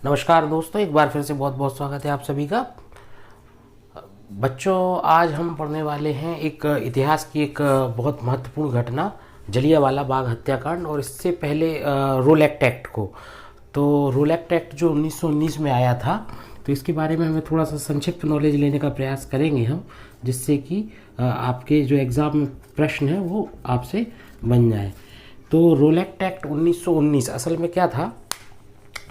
नमस्कार दोस्तों, एक बार फिर से बहुत बहुत स्वागत है आप सभी का। बच्चों, आज हम पढ़ने वाले हैं एक इतिहास की एक बहुत महत्वपूर्ण घटना, जलियांवाला बाग हत्याकांड, और इससे पहले रोल एक्ट एक्ट को। तो रोल एक्ट एक्ट जो 1919 में आया था, तो इसके बारे में हमें थोड़ा सा संक्षिप्त नॉलेज लेने का प्रयास करेंगे हम, जिससे कि आपके जो एग्ज़ाम में प्रश्न है वो आपसे बन जाए। तो रोल एक्ट एक्ट 1919 असल में क्या था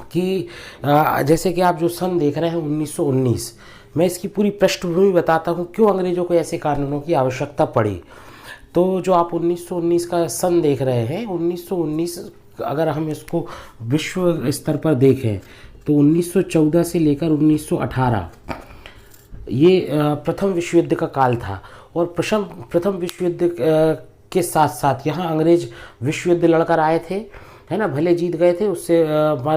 कि जैसे कि आप जो सन देख रहे हैं 1919, मैं इसकी पूरी पृष्ठभूमि बताता हूँ क्यों अंग्रेज़ों को ऐसे कानूनों की आवश्यकता पड़ी। तो जो आप 1919 का सन देख रहे हैं, 1919 अगर हम इसको विश्व स्तर पर देखें तो 1914 से लेकर 1918 ये प्रथम विश्व युद्ध का काल था। और प्रथम विश्व युद्ध के साथ साथ यहाँ अंग्रेज विश्व युद्ध लड़कर आए थे, है ना, भले जीत गए थे, उससे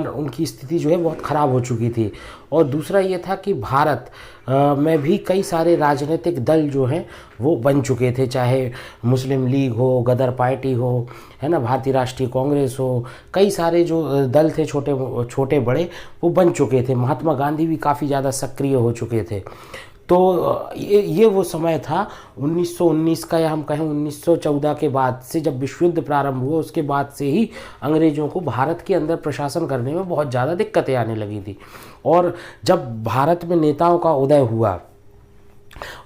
उनकी स्थिति जो है बहुत ख़राब हो चुकी थी। और दूसरा ये था कि भारत में भी कई सारे राजनीतिक दल जो हैं वो बन चुके थे, चाहे मुस्लिम लीग हो, गदर पार्टी हो, है ना, भारतीय राष्ट्रीय कांग्रेस हो, कई सारे जो दल थे छोटे छोटे बड़े वो बन चुके थे। महात्मा गांधी भी काफ़ी ज़्यादा सक्रिय हो चुके थे। तो ये वो समय था 1919 का, या हम कहें 1914 के बाद से, जब विश्व युद्ध प्रारंभ हुआ उसके बाद से ही अंग्रेज़ों को भारत के अंदर प्रशासन करने में बहुत ज़्यादा दिक्कतें आने लगी थी। और जब भारत में नेताओं का उदय हुआ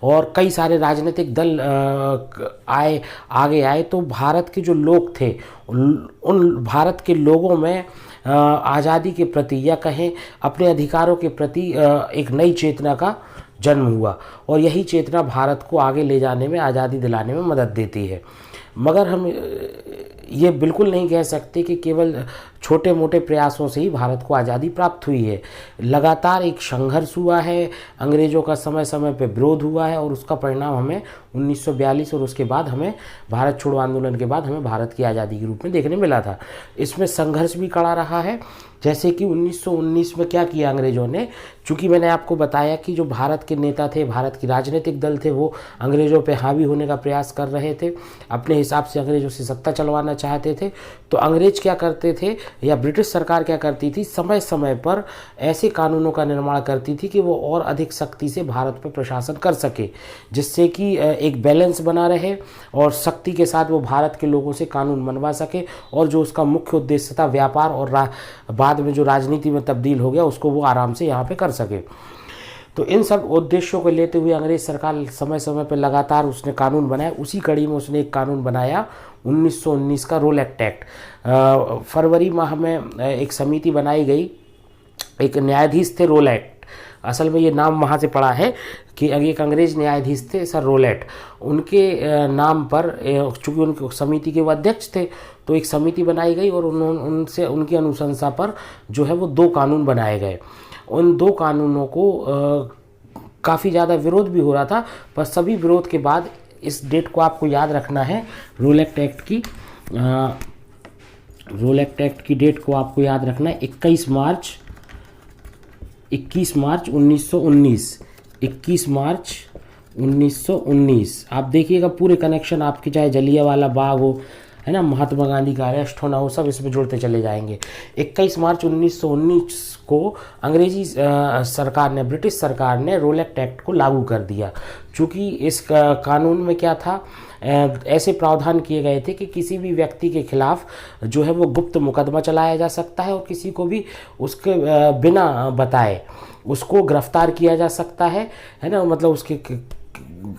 और कई सारे राजनीतिक दल आगे आए, तो भारत के जो लोग थे उन भारत के लोगों में आज़ादी के प्रति, या कहें अपने अधिकारों के प्रति, एक नई चेतना का जन्म हुआ। और यही चेतना भारत को आगे ले जाने में, आज़ादी दिलाने में मदद देती है। मगर हम ये बिल्कुल नहीं कह सकते कि केवल छोटे मोटे प्रयासों से ही भारत को आज़ादी प्राप्त हुई है। लगातार एक संघर्ष हुआ है, अंग्रेज़ों का समय समय पर विरोध हुआ है, और उसका परिणाम हमें 1942 और उसके बाद हमें भारत छोड़ो आंदोलन के बाद हमें भारत की आज़ादी के रूप में देखने मिला था। इसमें संघर्ष भी कड़ा रहा है। जैसे कि 1919 में क्या किया अंग्रेज़ों ने, चूँकि मैंने आपको बताया कि जो भारत के नेता थे, भारत की राजनीतिक दल थे, वो अंग्रेज़ों पे हावी होने का प्रयास कर रहे थे, अपने हिसाब से अंग्रेज़ों से सत्ता चलवाना चाहते थे। तो अंग्रेज़ क्या करते थे, या ब्रिटिश सरकार क्या करती थी, समय समय पर ऐसे कानूनों का निर्माण करती थी कि वो और अधिक सख्ती से भारत पर प्रशासन कर सके, जिससे कि एक बैलेंस बना रहे और सख्ती के साथ वो भारत के लोगों से कानून बनवा सके, और जो उसका मुख्य उद्देश्य था व्यापार, और बाद में जो राजनीति में तब्दील हो गया उसको वो आराम से यहाँ पे कर सके। तो इन सब उद्देश्यों को लेते हुए अंग्रेज सरकार समय समय पर लगातार उसने कानून बनाए। उसी कड़ी में उसने एक कानून बनाया 1919 का रोल एक्ट एक्ट। फरवरी माह में एक समिति बनाई गई, एक न्यायाधीश थे रोल एक्ट, असल में ये नाम वहाँ से पड़ा है कि एक अंग्रेज न्यायाधीश थे सर रोलेट, उनके नाम पर, चूँकि उनके समिति के वो अध्यक्ष थे, तो एक समिति बनाई गई और उनसे उनकी अनुशंसा पर जो है वो 2 कानून बनाए गए। उन 2 कानूनों को काफ़ी ज़्यादा विरोध भी हो रहा था, पर सभी विरोध के बाद, इस डेट को आपको याद रखना है, रोल एक्ट एक्ट की डेट को आपको याद रखना है, 21 मार्च 1919। 21 मार्च 1919। आप देखिएगा पूरे कनेक्शन आपके, चाहे जलियांवाला बाग हो, है ना, महात्मा गांधी का अरेस्ट होना हो, सब इसमें जुड़ते चले जाएंगे। 21 मार्च 1919 को अंग्रेजी सरकार ने, ब्रिटिश सरकार ने रोल एक्ट एक्ट को लागू कर दिया। चूँकि इस कानून में क्या था, ऐसे प्रावधान किए गए थे कि किसी भी व्यक्ति के खिलाफ जो है वो गुप्त मुकदमा चलाया जा सकता है, और किसी को भी उसके बिना बताए उसको गिरफ्तार किया जा सकता है ना, मतलब उसके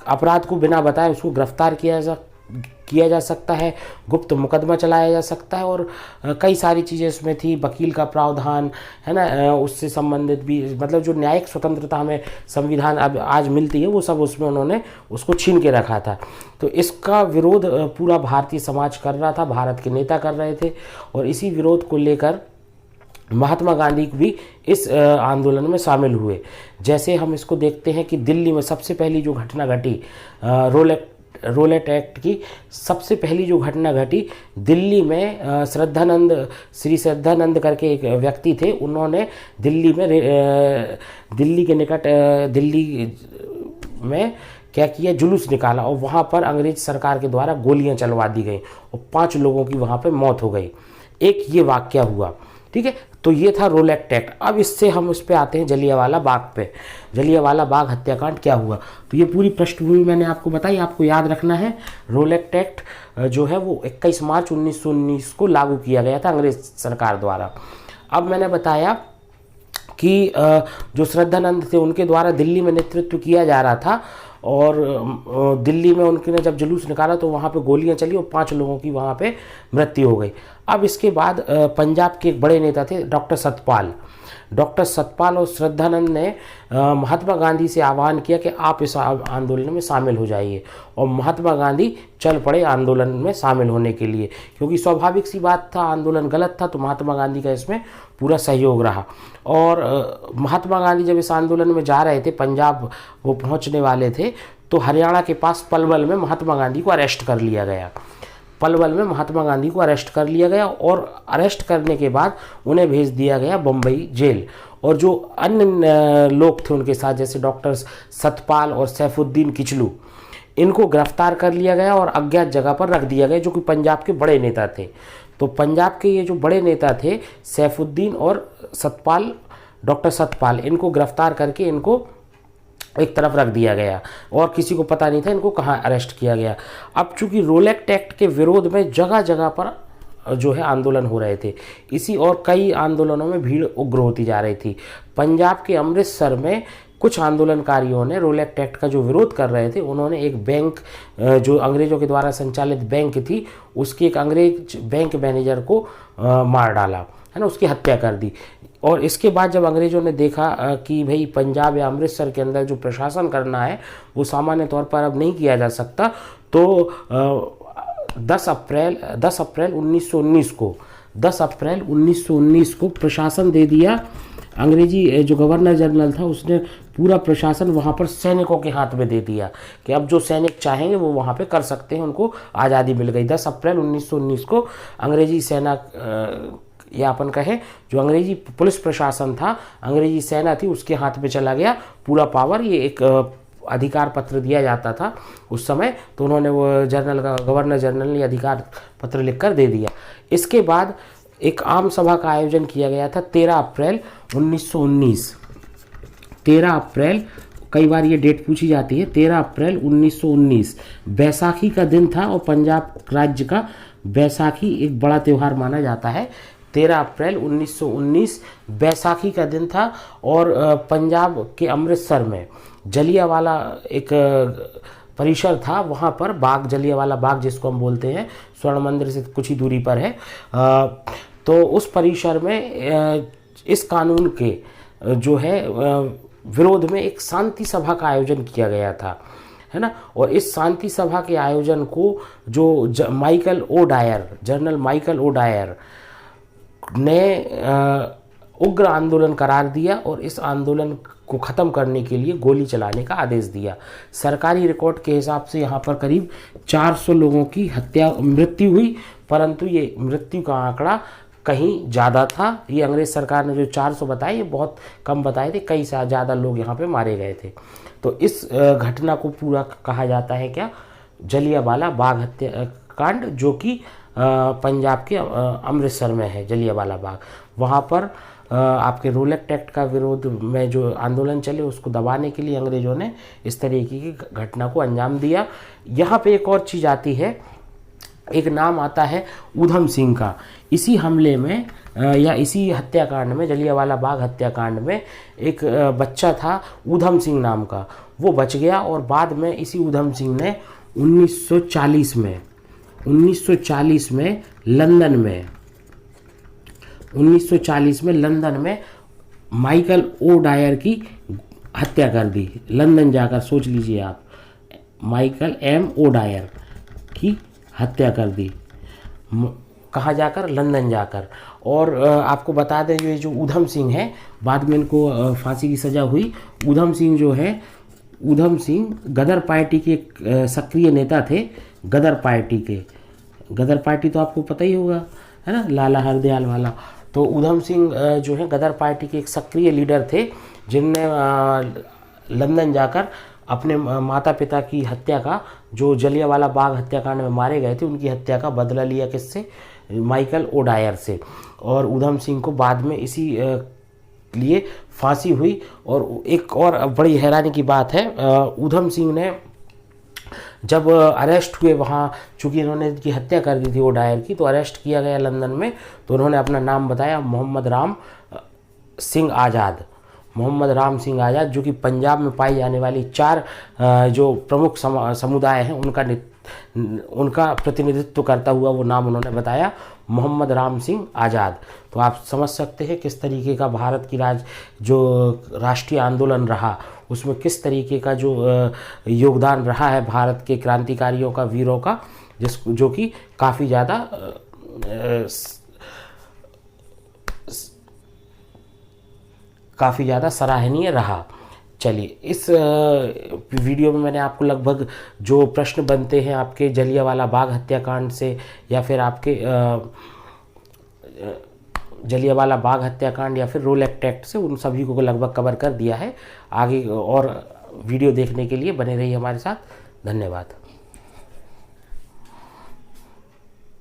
अपराध को बिना बताए उसको गिरफ्तार किया जा सकता है, गुप्त मुकदमा चलाया जा सकता है, और कई सारी चीज़ें इसमें थी, वकील का प्रावधान, है ना, उससे संबंधित भी, मतलब जो न्यायिक स्वतंत्रता हमें संविधान अब आज मिलती है वो सब उसमें उन्होंने उसको छीन के रखा था। तो इसका विरोध पूरा भारतीय समाज कर रहा था, भारत के नेता कर रहे थे, और इसी विरोध को लेकर महात्मा गांधी भी इस आंदोलन में शामिल हुए। जैसे हम इसको देखते हैं कि दिल्ली में सबसे पहली जो घटना घटी, रोल एक्ट की सबसे पहली जो घटना घटी दिल्ली में, श्री श्रद्धानंद करके एक व्यक्ति थे, उन्होंने दिल्ली के निकट दिल्ली में क्या किया, जुलूस निकाला, और वहाँ पर अंग्रेज सरकार के द्वारा गोलियां चलवा दी गई और 5 लोगों की वहाँ पर मौत हो गई। एक ये वाकया हुआ। ठीक है। तो ये था रोल एक्ट एक्ट। अब इससे हम उस पे आते हैं जलियांवाला बाग पे। जलियांवाला बाग हत्याकांड क्या हुआ, तो ये पूरी पृष्ठभूमि मैंने आपको बताई। आपको याद रखना है रोल एक्ट एक्ट जो है वो 21 मार्च 1919 को लागू किया गया था अंग्रेज सरकार द्वारा। अब मैंने बताया कि जो श्रद्धानंद थे उनके द्वारा दिल्ली में नेतृत्व किया जा रहा था, और दिल्ली में उनके ने जब जुलूस निकाला तो वहाँ पे गोलियां चली और 5 लोगों की वहाँ पे मृत्यु हो गई। अब इसके बाद पंजाब के एक बड़े नेता थे डॉक्टर सतपाल और श्रद्धानंद ने महात्मा गांधी से आह्वान किया कि आप इस आंदोलन में शामिल हो जाइए, और महात्मा गांधी चल पड़े आंदोलन में शामिल होने के लिए, क्योंकि स्वाभाविक सी बात था, आंदोलन गलत था, तो महात्मा गांधी का इसमें पूरा सहयोग रहा। और महात्मा गांधी जब इस आंदोलन में जा रहे थे, पंजाब वो पहुंचने वाले थे, तो हरियाणा के पास पलवल में महात्मा गांधी को अरेस्ट कर लिया गया। और अरेस्ट करने के बाद उन्हें भेज दिया गया बम्बई जेल। और जो अन्य लोग थे उनके साथ, जैसे डॉक्टर सतपाल और सैफुद्दीन किचलू, इनको गिरफ्तार कर लिया गया और अज्ञात जगह पर रख दिया गया, जो कि पंजाब के बड़े नेता थे। तो पंजाब के ये जो बड़े नेता थे सैफुद्दीन और डॉक्टर सतपाल, इनको गिरफ्तार करके इनको एक तरफ रख दिया गया, और किसी को पता नहीं था इनको कहाँ अरेस्ट किया गया। अब चूंकि रोल एक्ट एक्ट के विरोध में जगह जगह पर जो है आंदोलन हो रहे थे, इसी और कई आंदोलनों में भीड़ उग्र होती जा रही थी। पंजाब के अमृतसर में कुछ आंदोलनकारियों ने रोल एक्ट एक्ट का जो विरोध कर रहे थे, उन्होंने एक बैंक, जो अंग्रेजों के द्वारा संचालित बैंक थी, उसके एक अंग्रेज बैंक मैनेजर को मार डाला, है ना, उसकी हत्या कर दी। और इसके बाद जब अंग्रेजों ने देखा कि भाई पंजाब या अमृतसर के अंदर जो प्रशासन करना है वो सामान्य तौर पर अब नहीं किया जा सकता, तो 10 अप्रैल 1919 को प्रशासन दे दिया। अंग्रेजी जो गवर्नर जनरल था उसने पूरा प्रशासन वहाँ पर सैनिकों के हाथ में दे दिया कि अब जो सैनिक चाहेंगे वो वहाँ पे कर सकते हैं, उनको आज़ादी मिल गई। 10 अप्रैल 1919 को अंग्रेजी सेना या अपन कहें जो अंग्रेजी पुलिस प्रशासन था, अंग्रेजी सेना थी, उसके हाथ में चला गया पूरा पावर। ये एक अधिकार पत्र दिया जाता था उस समय, तो उन्होंने वो गवर्नर जनरल ने अधिकार पत्र लिखकर दे दिया। इसके बाद एक आम सभा का आयोजन किया गया था 13 अप्रैल 1919। 13 अप्रैल, कई बार ये डेट पूछी जाती है, 13 अप्रैल 1919 बैसाखी का दिन था, और पंजाब राज्य का बैसाखी एक बड़ा त्यौहार माना जाता है। 13 अप्रैल 1919 बैसाखी का दिन था, और पंजाब के अमृतसर में जलियांवाला एक परिसर था, वहाँ पर बाग, जलियांवाला बाग जिसको हम बोलते हैं, स्वर्ण मंदिर से कुछ ही दूरी पर है। तो उस परिसर में इस कानून के जो है विरोध में एक शांति सभा का आयोजन किया गया था, है ना। और इस शांति सभा के आयोजन को जो जनरल माइकल ओ डायर ने उग्र आंदोलन करार दिया, और इस आंदोलन को ख़त्म करने के लिए गोली चलाने का आदेश दिया। सरकारी रिकॉर्ड के हिसाब से यहाँ पर करीब 400 लोगों की मृत्यु हुई, परंतु ये मृत्यु का आंकड़ा कहीं ज़्यादा था। ये अंग्रेज सरकार ने जो 400 बताए, ये बहुत कम बताए थे, कई से ज़्यादा लोग यहाँ पे मारे गए थे। तो इस घटना को पूरा कहा जाता है क्या, जलियांवाला बाग हत्याकांड, जो कि पंजाब के अमृतसर में है जलियांवाला बाग। वहाँ पर आपके रोल एक्ट एक्ट का विरोध में जो आंदोलन चले उसको दबाने के लिए अंग्रेजों ने इस तरीके की घटना को अंजाम दिया। यहाँ पे एक और चीज़ आती है, एक नाम आता है ऊधम सिंह का। इसी हमले में या इसी हत्याकांड में, जलियांवाला बाग हत्याकांड में, एक बच्चा था ऊधम सिंह नाम का, वो बच गया। और बाद में इसी ऊधम सिंह ने 1940 में लंदन में माइकल ओ डायर की हत्या कर दी। लंदन जाकर, सोच लीजिए आप, माइकल एम ओ डायर की हत्या कर दी। कहाँ जाकर? लंदन जाकर। और आपको बता दें, ये जो ऊधम सिंह है, बाद में इनको फांसी की सज़ा हुई। ऊधम सिंह गदर पार्टी के सक्रिय नेता थे। गदर पार्टी तो आपको पता ही होगा, है ना, लाला हरदयाल वाला। तो ऊधम सिंह जो है गदर पार्टी के एक सक्रिय लीडर थे, जिनने लंदन जाकर अपने माता पिता की हत्या का, जो जलियांवाला बाग हत्याकांड में मारे गए थे, उनकी हत्या का बदला लिया। किससे? माइकल ओडायर से, और ऊधम सिंह को बाद में इसी लिए फांसी हुई। और एक और बड़ी हैरानी की बात है, ऊधम सिंह ने जब अरेस्ट हुए वहाँ, चूँकि इन्होंने इनकी हत्या कर दी थी ओडायर की, तो अरेस्ट किया गया लंदन में, तो उन्होंने अपना नाम बताया मोहम्मद राम सिंह आज़ाद। मोहम्मद राम सिंह आज़ाद, जो कि पंजाब में पाई जाने वाली 4 जो प्रमुख समुदाय हैं उनका प्रतिनिधित्व करता हुआ वो नाम उन्होंने बताया, मोहम्मद राम सिंह आज़ाद। तो आप समझ सकते हैं किस तरीके का भारत की जो राष्ट्रीय आंदोलन रहा, उसमें किस तरीके का जो योगदान रहा है भारत के क्रांतिकारियों का, वीरों का, जो कि काफ़ी ज़्यादा सराहनीय रहा। चलिए, इस वीडियो में मैंने आपको लगभग जो प्रश्न बनते हैं आपके जलियांवाला बाग हत्याकांड से, या फिर आपके जलियांवाला बाग हत्याकांड या फिर रोल एक्ट से, उन सभी को लगभग कवर कर दिया है। आगे और वीडियो देखने के लिए बने रहिए हमारे साथ। धन्यवाद।